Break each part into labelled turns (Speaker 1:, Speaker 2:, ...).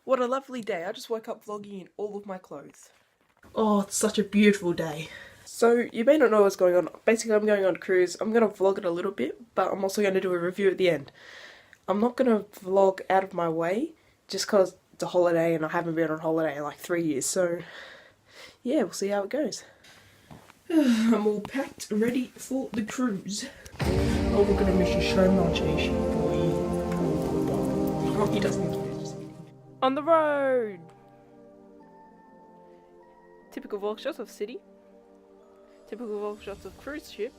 Speaker 1: What a lovely day. I just woke up vlogging in all of my clothes. Oh, it's such a beautiful day. So, you may not know what's going on. Basically, I'm going on a cruise. I'm going to vlog it a little bit, but I'm also going to do a review at the end. I'm not going to vlog out of my way, just because it's a holiday and I haven't been on holiday in like 3 years. So, yeah, we'll see how it goes. I'm all packed, ready for the cruise. Oh, we're going to miss you so much, Aishi, boy. Oh, he doesn't care. On the road! Typical vlog shots of city. Typical vlog shots of cruise ship.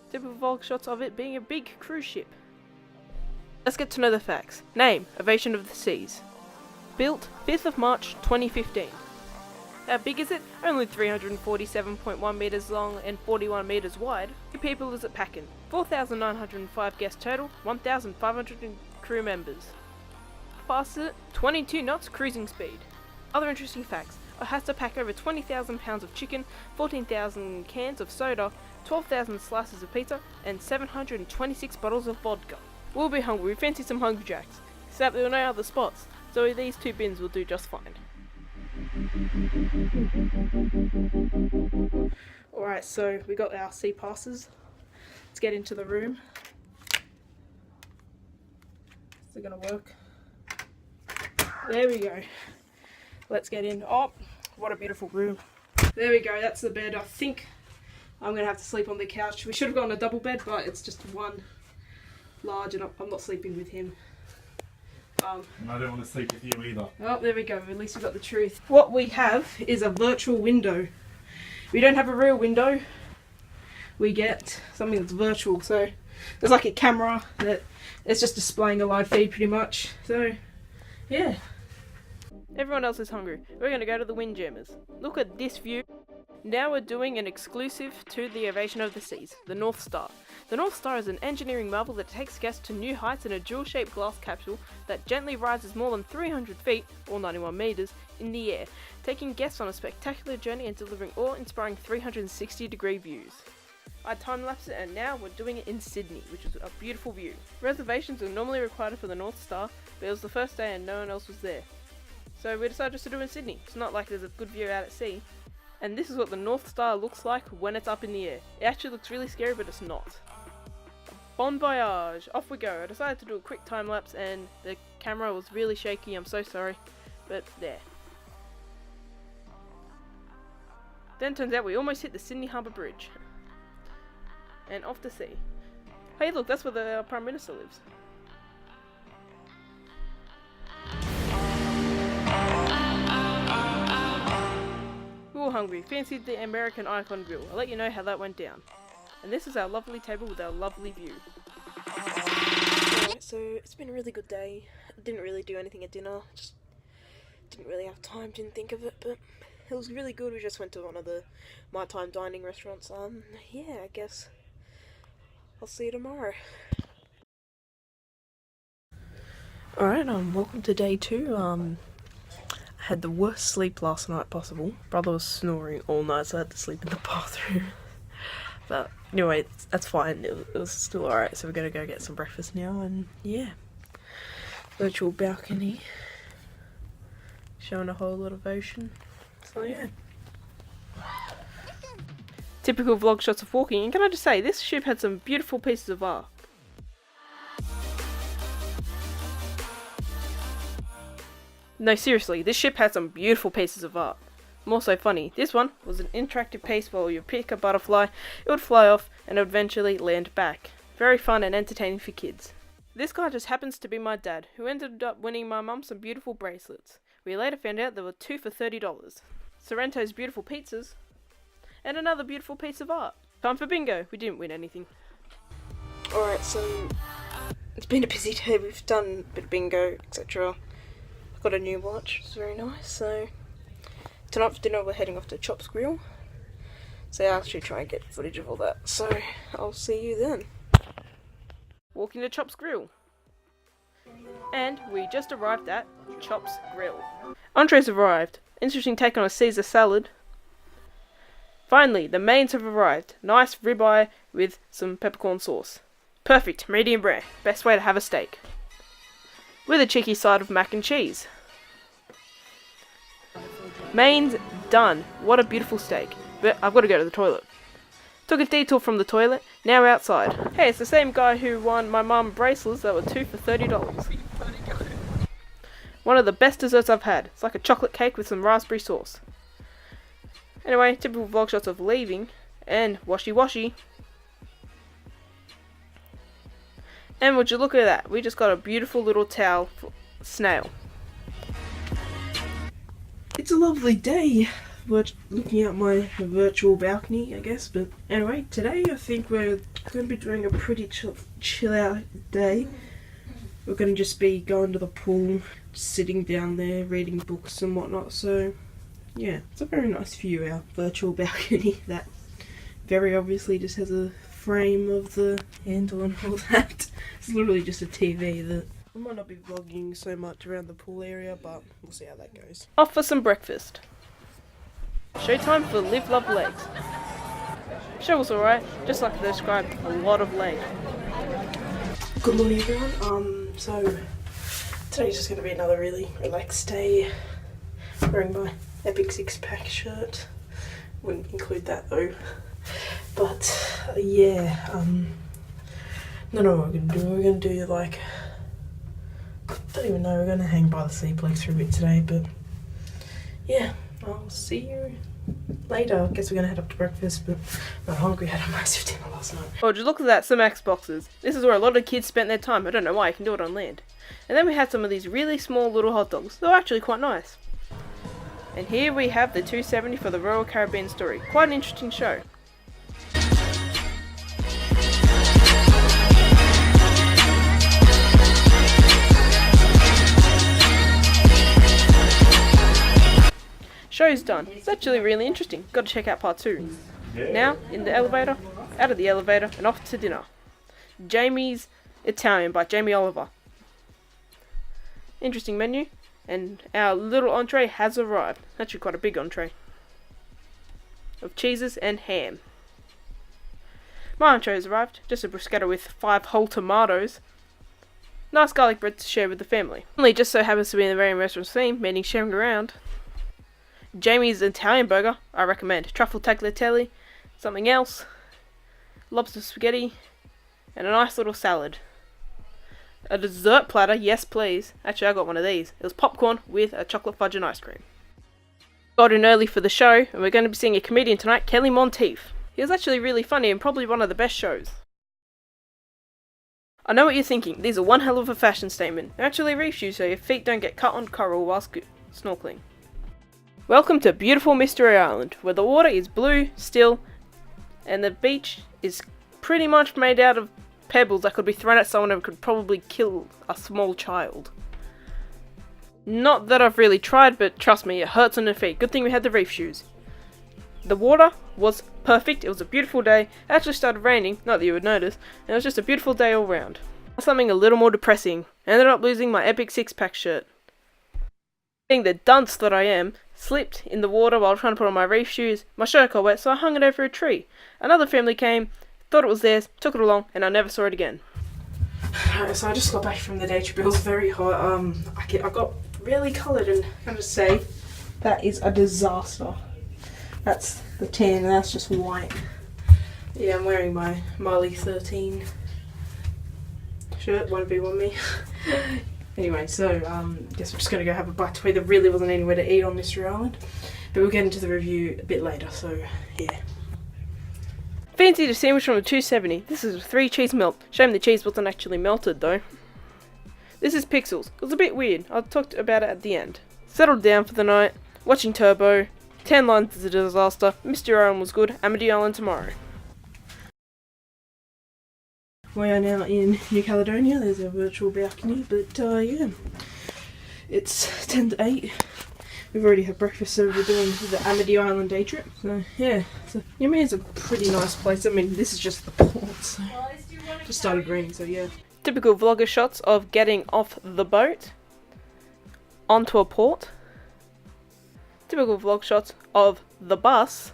Speaker 1: Typical vlog shots of it being a big cruise ship. Let's get to know the facts. Name, Ovation of the Seas. Built 5th of March 2015. How big is it? Only 347.1 metres long and 41 metres wide. How many people is it packing? 4,905 guests total, 1,500 crew members. Fastest 22 knots cruising speed. Other interesting facts. It has to pack over 20,000 pounds of chicken, 14,000 cans of soda, 12,000 slices of pizza, and 726 bottles of vodka. We'll be hungry, we fancy some Hungry Jacks. Except there are no other spots, so these 2 bins will do just fine. Alright, so we got our sea passes. Let's get into the room. Is it gonna work? There we go. Let's get in. Oh, what a beautiful room. There we go, that's the bed. I think I'm going to have to sleep on the couch. We should have gotten a double bed, but it's just one large and I'm not sleeping with him.
Speaker 2: And I don't want to sleep with you either.
Speaker 1: Oh, there we go. At least we got the truth. What we have is a virtual window. We don't have a real window. We get something that's virtual. So there's like a camera that it's just displaying a live feed pretty much. So, yeah. Everyone else is hungry. We're going to go to the Windjammers. Look at this view. Now we're doing an exclusive to the Ovation of the Seas, the North Star. The North Star is an engineering marvel that takes guests to new heights in a jewel-shaped glass capsule that gently rises more than 300 feet, or 91 metres, in the air, taking guests on a spectacular journey and delivering awe-inspiring 360-degree views. I time-lapsed it and now we're doing it in Sydney, which is a beautiful view. Reservations are normally required for the North Star, but it was the first day and no one else was there. So we decided just to do it in Sydney. It's not like there's a good view out at sea. And this is what the North Star looks like when it's up in the air. It actually looks really scary, but it's not. Bon voyage! Off we go. I decided to do a quick time lapse and the camera was really shaky, I'm so sorry. But there. Then turns out we almost hit the Sydney Harbour Bridge. And off to sea. Hey look, that's where the Prime Minister lives. We were hungry, fancied the American Icon Grill. I'll let you know how that went down. And this is our lovely table with our lovely view. Alright, so it's been a really good day. I didn't really do anything at dinner, just didn't really have time, didn't think of it, but it was really good. We just went to one of the My Time dining restaurants. Yeah, I guess I'll see you tomorrow. Alright, welcome to day 2. I had the worst sleep last night possible. Brother was snoring all night, so I had to sleep in the bathroom. But anyway, that's fine. It was still alright, so we're gonna go get some breakfast now, and yeah. Virtual balcony. Showing a whole lot of ocean. So yeah. Typical vlog shots of walking, and can I just say, this ship had some beautiful pieces of art. No, seriously, this ship had some beautiful pieces of art. More so funny, this one was an interactive piece where you pick a butterfly, it would fly off, and it would eventually land back. Very fun and entertaining for kids. This guy just happens to be my dad, who ended up winning my mum some beautiful bracelets. We later found out there were 2 for $30. Sorrento's beautiful pizzas, and another beautiful piece of art. Time for bingo, we didn't win anything. Alright, so it's been a busy day, we've done a bit of bingo, etc. Got a new watch, it's very nice. So tonight for dinner we're heading off to Chops Grill. So I'll actually try and get footage of all that. So I'll see you then. Walking to Chops Grill. And we just arrived at Chops Grill. Entrees arrived. Interesting take on a Caesar salad. Finally, the mains have arrived. Nice ribeye with some peppercorn sauce. Perfect, medium rare. Best way to have a steak. with a cheeky side of mac and cheese. Main's done. What a beautiful steak. But I've got to go to the toilet. Took a detour from the toilet, now outside. Hey, it's the same guy who won my mum bracelets that were 2 for $30. One of the best desserts I've had. It's like a chocolate cake with some raspberry sauce. Anyway, typical vlog shots of leaving, and washy washy. And would you look at that, we just got a beautiful little towel snail. It's a lovely day. We're looking out my virtual balcony, I guess, but anyway, today I think we're going to be doing a pretty chill out day. We're going to just be going to the pool, sitting down there, reading books and whatnot, so yeah, it's a very nice view, our virtual balcony, that very obviously just has a frame of the handle and all that. It's literally just a TV that I might not be vlogging so much around the pool area, but we'll see how that goes. Off for some breakfast. Showtime for Live Love Legs. Show was alright, just like I described, a lot of leg. Good morning everyone, so today's just going to be another really relaxed day. Wearing my Epic 6-pack shirt. Wouldn't include that though. But yeah, don't know what we're going to do. We're going to do like, I don't even know, we're going to hang by the Seaplex for a bit today, but yeah. I'll see you later. I guess we're going to head up to breakfast, but I'm not hungry. I had a massive dinner last night. Oh, just look at that, some Xboxes. This is where a lot of kids spent their time. I don't know why, you can do it on land. And then we had some of these really small little hot dogs. They were actually quite nice. And here we have the 270 for the Royal Caribbean story. Quite an interesting show. Show's done. It's actually really interesting. Got to check out part 2. Now, in the elevator, out of the elevator, and off to dinner. Jamie's Italian by Jamie Oliver. Interesting menu. And our little entree has arrived. Actually quite a big entree. Of cheeses and ham. My entree has arrived. Just a bruschetta with 5 whole tomatoes. Nice garlic bread to share with the family. Only just so happens to be in the very restaurant theme, meaning sharing around. Jamie's Italian burger, I recommend. Truffle tagliatelle, something else, lobster spaghetti, and a nice little salad. A dessert platter, yes please. Actually, I got one of these. It was popcorn with a chocolate fudge and ice cream. Got in early for the show, and we're going to be seeing a comedian tonight, Kelly Monteith. He was actually really funny and probably one of the best shows. I know what you're thinking, these are one hell of a fashion statement. They're actually reef shoes so your feet don't get cut on coral whilst snorkeling. Welcome to beautiful Mystery Island, where the water is blue, still, and the beach is pretty much made out of pebbles that could be thrown at someone and could probably kill a small child. Not that I've really tried, but trust me, it hurts on the feet. Good thing we had the reef shoes. The water was perfect, it was a beautiful day. It actually started raining, not that you would notice, and it was just a beautiful day all round. Something a little more depressing. I ended up losing my Epic 6-pack shirt. Being the dunce that I am, slipped in the water while trying to put on my reef shoes. My shirt got wet, so I hung it over a tree. Another family came, thought it was theirs, took it along, and I never saw it again. So I just got back from the day trip. It was very hot. I got really coloured, and I can just say that is a disaster. That's the tan, and that's just white. Yeah, I'm wearing my Miley 13 shirt. 1v1 me. Anyway, so guess we're just going to go have a bite to eat. There really wasn't anywhere to eat on Mystery Island, but we'll get into the review a bit later, so yeah. Fancied a sandwich from a 270. This is a 3 cheese melt. Shame the cheese wasn't actually melted though. This is Pixels. It was a bit weird. I'll talk about it at the end. Settled down for the night, watching Turbo. 10 lines is a disaster. Mystery Island was good. Amity Island tomorrow. We are now in New Caledonia. There's a virtual balcony, but yeah, it's 10 to 8. We've already had breakfast, so we're doing the Amity Island day trip. So yeah, it's a pretty nice place. I mean, this is just the port, so just started raining, so yeah. Typical vlogger shots of getting off the boat onto a port. Typical vlog shots of the bus,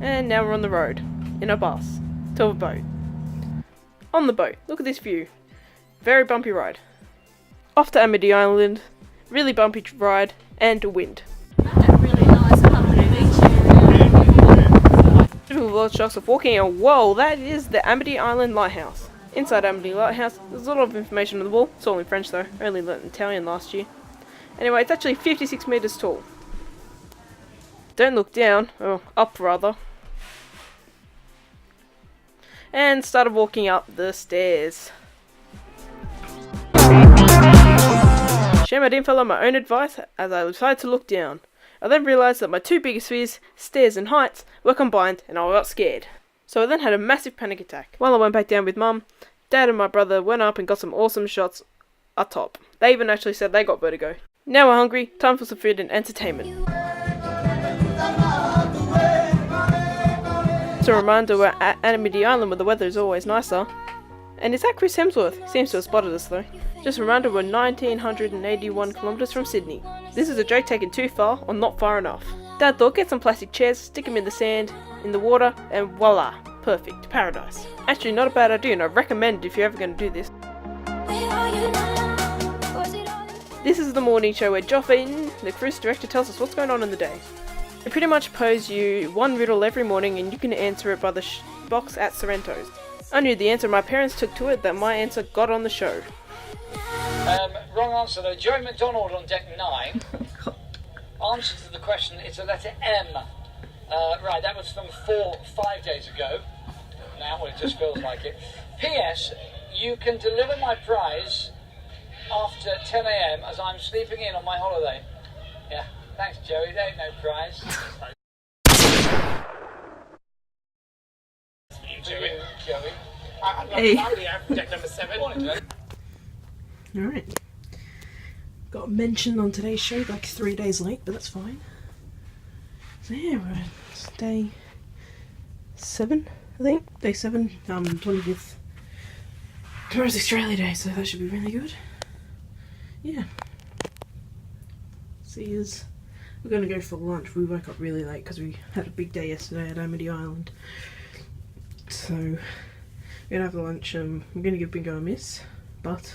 Speaker 1: and now we're on the road in a bus to a boat. On the boat, look at this view. Very bumpy ride. Off to Amity Island, really bumpy ride, and wind.
Speaker 3: Really nice
Speaker 1: Typical village shocks of walking and whoa, that is the Amity Island Lighthouse. Inside Amity Lighthouse, there's a lot of information on the wall. It's all in French though, I only learnt Italian last year. Anyway, it's actually 56 metres tall. Don't look down, or up rather. And started walking up the stairs. Shame I didn't follow my own advice as I decided to look down. I then realised that my two biggest fears, stairs and heights, were combined and I got scared. So I then had a massive panic attack. While I went back down with Mum, Dad and my brother went up and got some awesome shots up top. They even actually said they got vertigo. Now we're hungry, time for some food and entertainment. It's a reminder we're at Amity Island where the weather is always nicer. And is that Chris Hemsworth? Seems to have spotted us though. Just a reminder we're 1981 kilometres from Sydney. This is a joke taken too far or not far enough. Dad thought get some plastic chairs, stick them in the sand, in the water, and voila, perfect, paradise. Actually not a bad idea and I recommend if you're ever going to do this. This is the morning show where Ovation, the cruise director, tells us what's going on in the day. They pretty much pose you one riddle every morning and you can answer it by the box at Sorrento's. I knew the answer my parents took to it that my answer got on the show.
Speaker 4: Wrong answer though. Joe McDonald on deck 9. Answer to the question, it's a letter M. Right, that was from 5 days ago. Now, well, it just feels like it. P.S. You can deliver my prize after 10 a.m. as I'm sleeping in on my holiday. Yeah, thanks Joey, there ain't no prize. Joey.
Speaker 1: Hey.
Speaker 4: Deck number 7. Morning, Joey.
Speaker 1: Alright. Got mentioned on today's show like 3 days late, but that's fine. So yeah, we're at day 7, I think. Day 7, 25th. Tomorrow's Australia Day, so that should be really good. Yeah. See yous. We're gonna go for lunch. We woke up really late because we had a big day yesterday at Amity Island. So we're gonna have lunch. We're gonna give Bingo a miss, but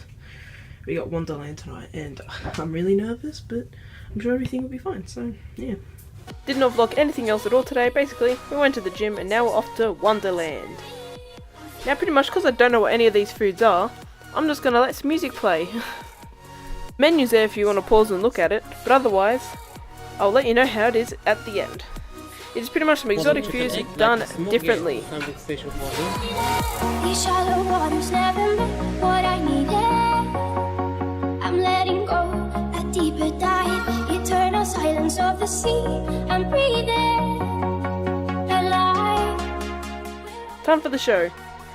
Speaker 1: we got Wonderland tonight, and I'm really nervous, but I'm sure everything will be fine. So yeah. Did not vlog anything else at all today. Basically, we went to the gym, and now we're off to Wonderland. Now, pretty much because I don't know what any of these foods are, I'm just gonna let some music play. Menu's there if you want to pause and look at it, but otherwise, I'll let you know how it is at the end. It is pretty much some exotic foods done differently.
Speaker 3: These shallow waters never meant what I needed. I'm letting go, a deeper dive, eternal silence of the sea. I'm breathing alive.
Speaker 1: Time for the show.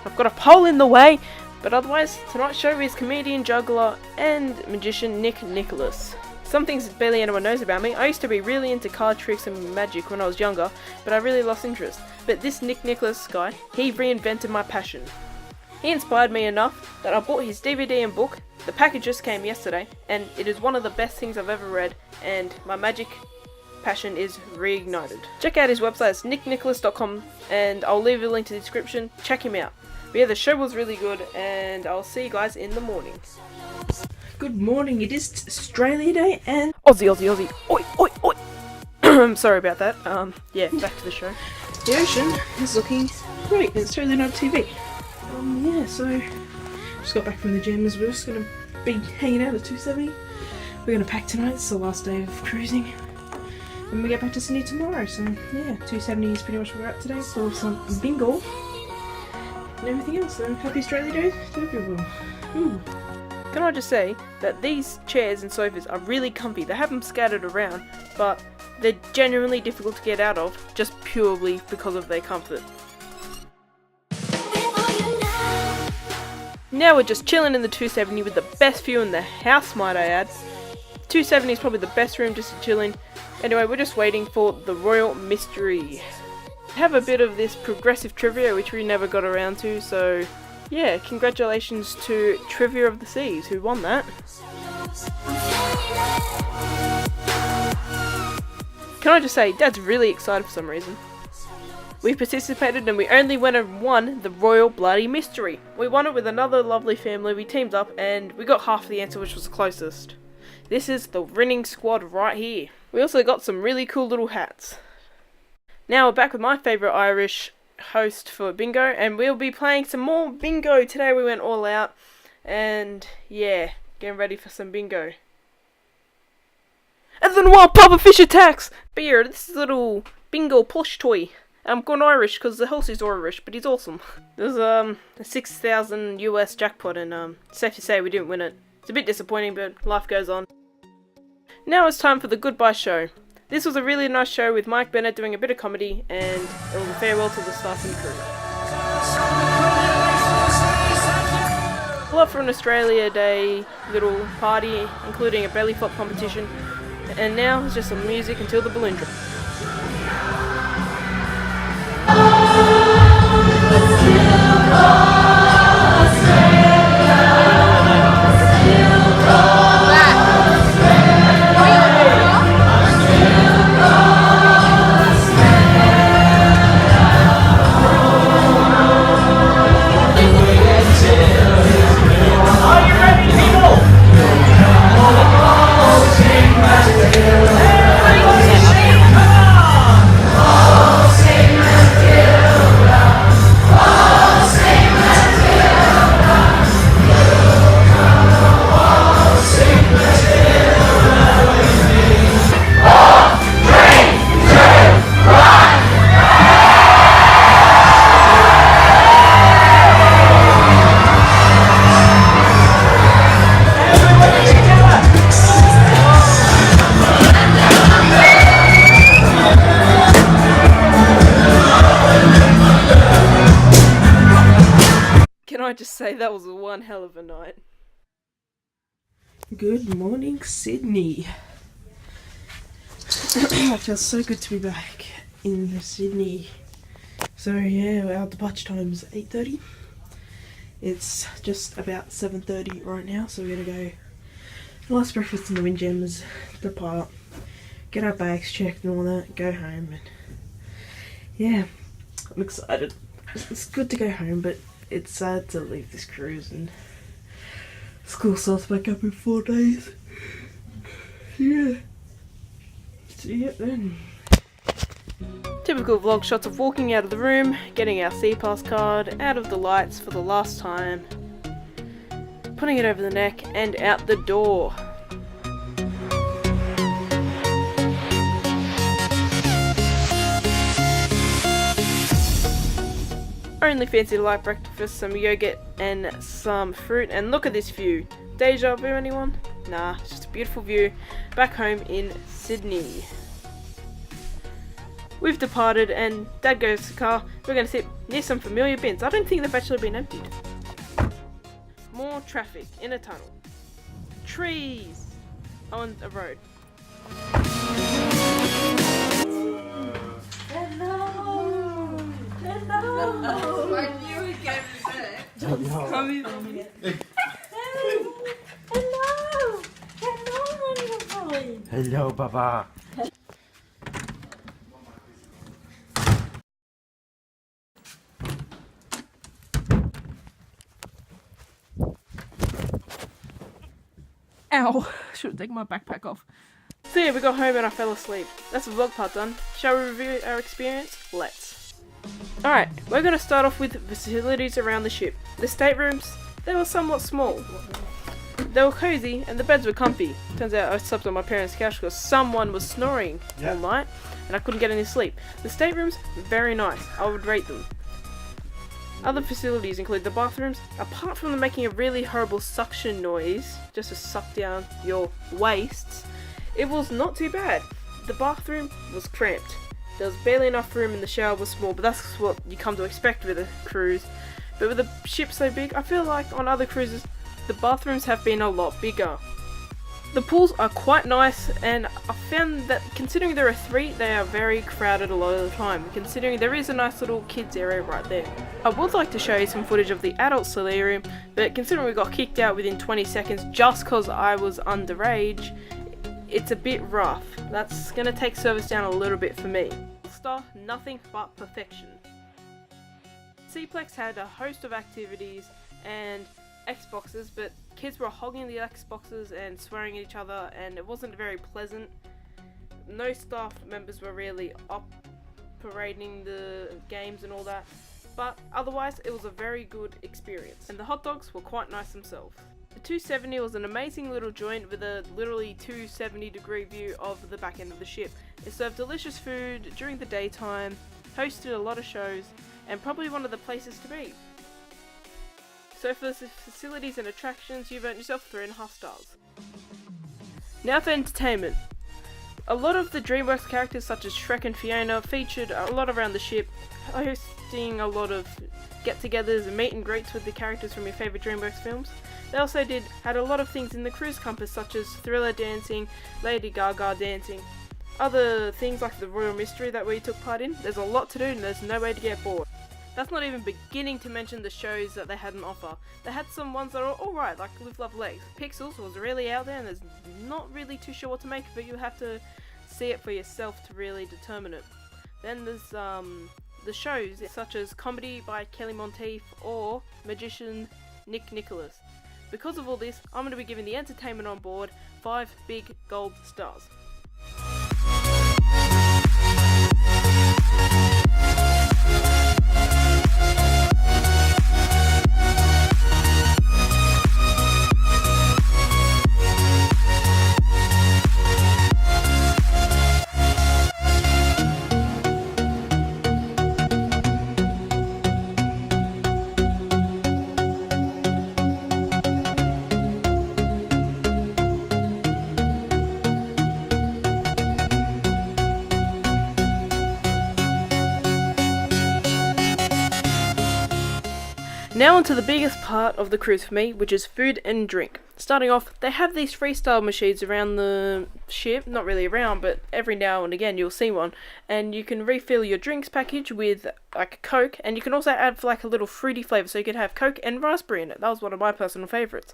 Speaker 1: I've got a poll in the way, but otherwise, tonight's show is comedian, juggler, and magician Nick Nicholas. Some things that barely anyone knows about me. I used to be really into card tricks and magic when I was younger, but I really lost interest. But this Nick Nicholas guy, he reinvented my passion. He inspired me enough that I bought his DVD and book. The package just came yesterday, and it is one of the best things I've ever read, and my magic passion is reignited. Check out his website, it's nicknicholas.com, and I'll leave a link to the description. Check him out. But yeah, the show was really good, and I'll see you guys in the morning. Good morning, it is Australia Day and Aussie, Aussie, Aussie, oi, oi, oi. I'm sorry about that. Yeah, back to the show. The ocean is looking great. It's totally not TV. Yeah, so just got back from the gym. We're just gonna be hanging out at 270. We're gonna pack tonight. It's the last day of cruising, and we get back to Sydney tomorrow. So yeah, 270 is pretty much where we're at today for some bingo and everything else. So happy Australia Day to everyone. Can I just say that these chairs and sofas are really comfy. They have them scattered around, but they're genuinely difficult to get out of just purely because of their comfort. Now we're just chilling in the 270 with the best view in the house, might I add. 270 is probably the best room just to chill in. Anyway, we're just waiting for the Royal Mystery. We have a bit of this progressive trivia which we never got around to, so yeah, congratulations to Trivia of the Seas who won that. Can I just say, Dad's really excited for some reason. We participated and we only went and won the Royal Bloody Mystery. We won it with another lovely family. We teamed up and we got half the answer, which was the closest. This is the winning squad right here. We also got some really cool little hats. Now we're back with my favourite Irish host for bingo, and we'll be playing some more bingo. Today we went all out, and yeah, getting ready for some bingo. And then while Papa Fish attacks! Beer, this is a little bingo plush toy. I'm going Irish because the host is Irish, but he's awesome. There's a 6,000 US jackpot, and safe to say we didn't win it. It's a bit disappointing, but life goes on. Now it's time for the goodbye show. This was a really nice show with Mike Bennett doing a bit of comedy, and it was a farewell to the staff and crew. A lot for an Australia Day little party, including a belly flop competition, and now it's just some music until the balloon drop. Can I just say that was one hell of a night. Good morning, Sydney. It feels so good to be back in Sydney. So yeah, our departure time is 8:30. It's just about 7:30 right now, so we're gonna go last breakfast in the Windjammers, depart, get our bags checked and all that, go home, and yeah, I'm excited. It's good to go home, but it's sad to leave this cruise, and school starts back up in 4 days. Yeah. See it then. Typical vlog shots of walking out of the room, getting our C-Pass card, out of the lights for the last time, putting it over the neck, and out the door. Only fancy light breakfast, some yogurt and some fruit, and look at this view. Deja vu, anyone? Nah, it's just a beautiful view back home in Sydney. We've departed and Dad goes to the car. We're going to sit near some familiar bins. I don't think they've actually been emptied. More traffic in a tunnel. Trees on a road.
Speaker 2: Hello, Baba.
Speaker 1: Ow! Should have taken my backpack off. So yeah, we got home and I fell asleep. That's the vlog part done. Shall we review our experience? Let's. Alright, we're going to start off with the facilities around the ship. The staterooms, they were somewhat small. They were cozy and the beds were comfy. Turns out I slept on my parents' couch because someone was snoring all night and I couldn't get any sleep. The staterooms, very nice. I would rate them. Other facilities include the bathrooms. Apart from them making a really horrible suction noise, just to suck down your wastes, it was not too bad. The bathroom was cramped. There was barely enough room and the shower was small, but that's what you come to expect with a cruise. But with the ship so big, I feel like on other cruises, the bathrooms have been a lot bigger. The pools are quite nice, and I found that considering there are 3, they are very crowded a lot of the time, considering there is a nice little kids area right there. I would like to show you some footage of the adult solarium, but considering we got kicked out within 20 seconds just because I was underage, it's a bit rough. That's going to take service down a little bit for me. Star, nothing but perfection. Cplex had a host of activities and Xboxes, but kids were hogging the Xboxes and swearing at each other, and it wasn't very pleasant. No staff members were really operating the games and all that, but otherwise it was a very good experience, and the hot dogs were quite nice themselves. The 270 was an amazing little joint with a literally 270-degree view of the back end of the ship. It served delicious food during the daytime, hosted a lot of shows, and probably one of the places to be. So for the facilities and attractions, you've earned yourself 3.5 stars. Now for entertainment. A lot of the DreamWorks characters such as Shrek and Fiona featured a lot around the ship, hosting a lot of get-togethers and meet and greets with the characters from your favourite DreamWorks films. They also had a lot of things in the cruise compass such as Thriller dancing, Lady Gaga dancing, other things like the Royal Mystery that we took part in. There's a lot to do and there's no way to get bored. That's not even beginning to mention the shows that they had on offer. They had some ones that are alright, like Live Love Legs. Pixels was really out there and there's not really too sure what to make of it. You have to see it for yourself to really determine it. Then there's the shows such as Comedy by Kelly Monteith or Magician Nick Nicholas. Because of all this, I'm going to be giving the entertainment on board 5 big gold stars. Now onto the biggest part of the cruise for me, which is food and drink. Starting off, they have these freestyle machines around the ship, not really around, but every now and again you'll see one, and you can refill your drinks package with like a Coke, and you can also add like a little fruity flavour, so you could have Coke and raspberry in it. That was one of my personal favourites.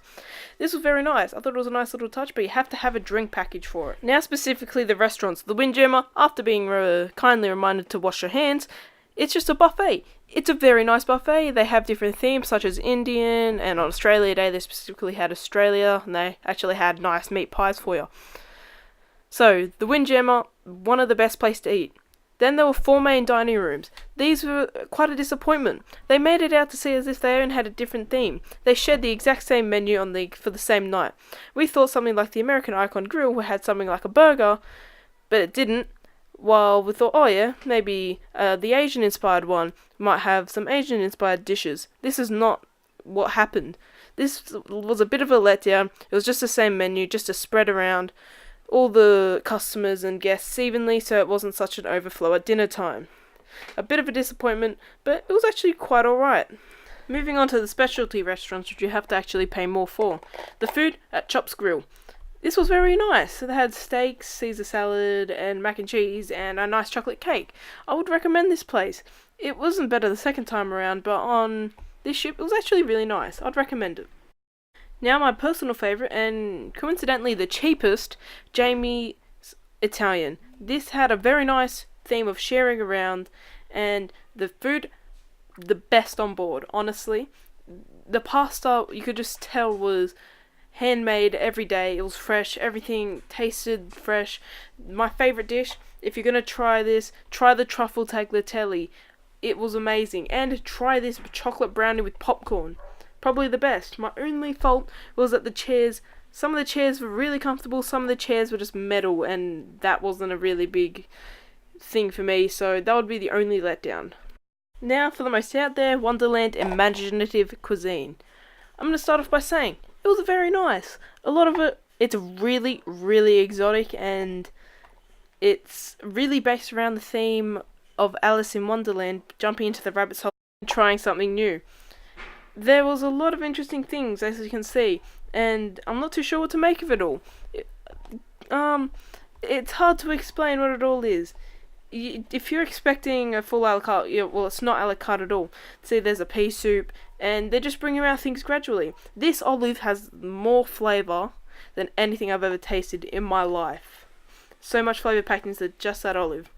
Speaker 1: This was very nice. I thought it was a nice little touch, but you have to have a drink package for it. Now specifically the restaurants. The Windjammer, after being kindly reminded to wash your hands, it's just a buffet. It's a very nice buffet. They have different themes such as Indian, and on Australia Day they specifically had Australia, and they actually had nice meat pies for you. So, the Windjammer, one of the best places to eat. Then there were 4 main dining rooms. These were quite a disappointment. They made it out to see as if they only had a different theme. They shared the exact same menu for the same night. We thought something like the American Icon Grill had something like a burger, but it didn't. While we thought, oh yeah, maybe the Asian-inspired one might have some Asian-inspired dishes. This is not what happened. This was a bit of a letdown. It was just the same menu, just to spread around all the customers and guests evenly, so it wasn't such an overflow at dinner time. A bit of a disappointment, but it was actually quite alright. Moving on to the specialty restaurants, which you have to actually pay more for. The food at Chop's Grill. This was very nice. They had steaks, Caesar salad, and mac and cheese, and a nice chocolate cake. I would recommend this place. It wasn't better the second time around, but on this ship, it was actually really nice. I'd recommend it. Now my personal favourite, and coincidentally the cheapest, Jamie's Italian. This had a very nice theme of sharing around, and the food, the best on board, honestly. The pasta, you could just tell, was handmade every day. It was fresh. Everything tasted fresh. My favourite dish, if you're going to try this, try the truffle tagliatelle. It was amazing. And try this chocolate brownie with popcorn. Probably the best. My only fault was that the chairs, some of the chairs were really comfortable, some of the chairs were just metal, and that wasn't a really big thing for me, so that would be the only letdown. Now for the most out there Wonderland imaginative cuisine. I'm going to start off by saying, it was very nice. A lot of it's really, really exotic, and it's really based around the theme of Alice in Wonderland, jumping into the rabbit's hole and trying something new. There was a lot of interesting things, as you can see, and I'm not too sure what to make of it all. It's hard to explain what it all is. If you're expecting a full a la carte, well, it's not a la carte at all. See, there's a pea soup, and they're just bringing around things gradually. This olive has more flavour than anything I've ever tasted in my life. So much flavour packed into just that olive.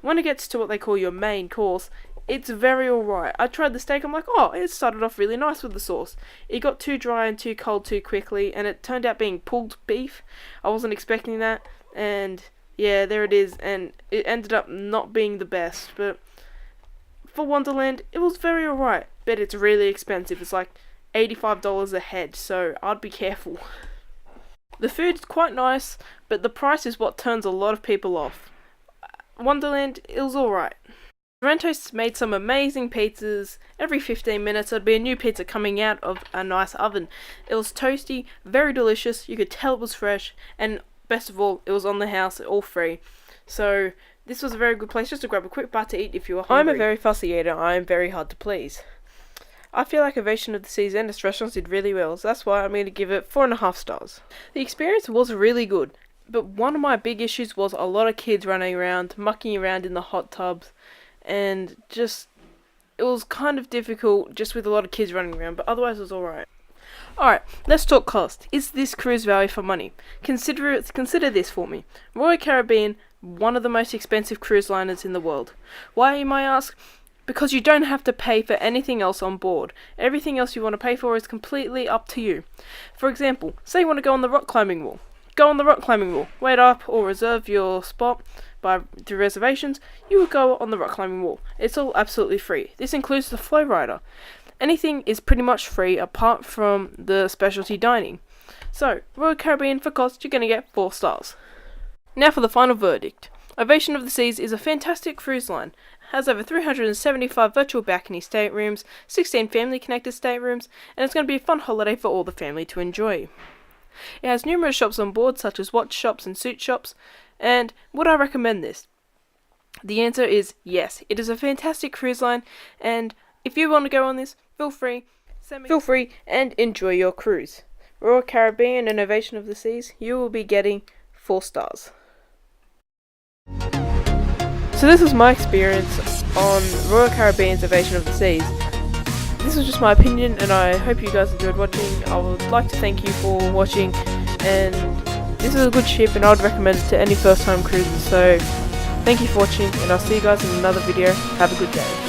Speaker 1: When it gets to what they call your main course, It's very alright. I tried the steak, I'm like, oh, it started off really nice with the sauce. It got too dry and too cold too quickly, and it turned out being pulled beef. I wasn't expecting that, and yeah, there it is, and it ended up not being the best, but for Wonderland, it was very alright, but it's really expensive. It's like $85 a head, so I'd be careful. The food's quite nice, but the price is what turns a lot of people off. Wonderland, it was alright. Sorrento's made some amazing pizzas. Every 15 minutes there'd be a new pizza coming out of a nice oven. It was toasty, very delicious, you could tell it was fresh, and best of all, it was on the house, all free. So, this was a very good place just to grab a quick bite to eat if you were hungry. I'm a very fussy eater, I am very hard to please. I feel like Ovation of the Seas and its restaurants did really well, so that's why I'm going to give it 4.5 stars. The experience was really good, but one of my big issues was a lot of kids running around, mucking around in the hot tubs, and just, it was kind of difficult just with a lot of kids running around, but otherwise it was alright. Alright, let's talk cost. Is this cruise value for money? Consider this for me. Royal Caribbean, one of the most expensive cruise liners in the world. Why, you might ask? Because you don't have to pay for anything else on board. Everything else you want to pay for is completely up to you. For example, say you want to go on the rock climbing wall. Go on the rock climbing wall. Wait up or reserve your spot through reservations. You will go on the rock climbing wall. It's all absolutely free. This includes the flow rider. Anything is pretty much free apart from the specialty dining. So, Royal Caribbean, for cost, you're going to get 4 stars. Now for the final verdict. Ovation of the Seas is a fantastic cruise line. It has over 375 virtual balcony staterooms, 16 family connected staterooms, and it's going to be a fun holiday for all the family to enjoy. It has numerous shops on board, such as watch shops and suit shops, and would I recommend this? The answer is yes. It is a fantastic cruise line, and if you want to go on this, feel free and enjoy your cruise. Royal Caribbean and Ovation of the Seas, you will be getting 4 stars. So this was my experience on Royal Caribbean's Ovation of the Seas. This was just my opinion, and I hope you guys enjoyed watching. I would like to thank you for watching, and this is a good ship, and I would recommend it to any first time cruisers. So thank you for watching, and I'll see you guys in another video. Have a good day.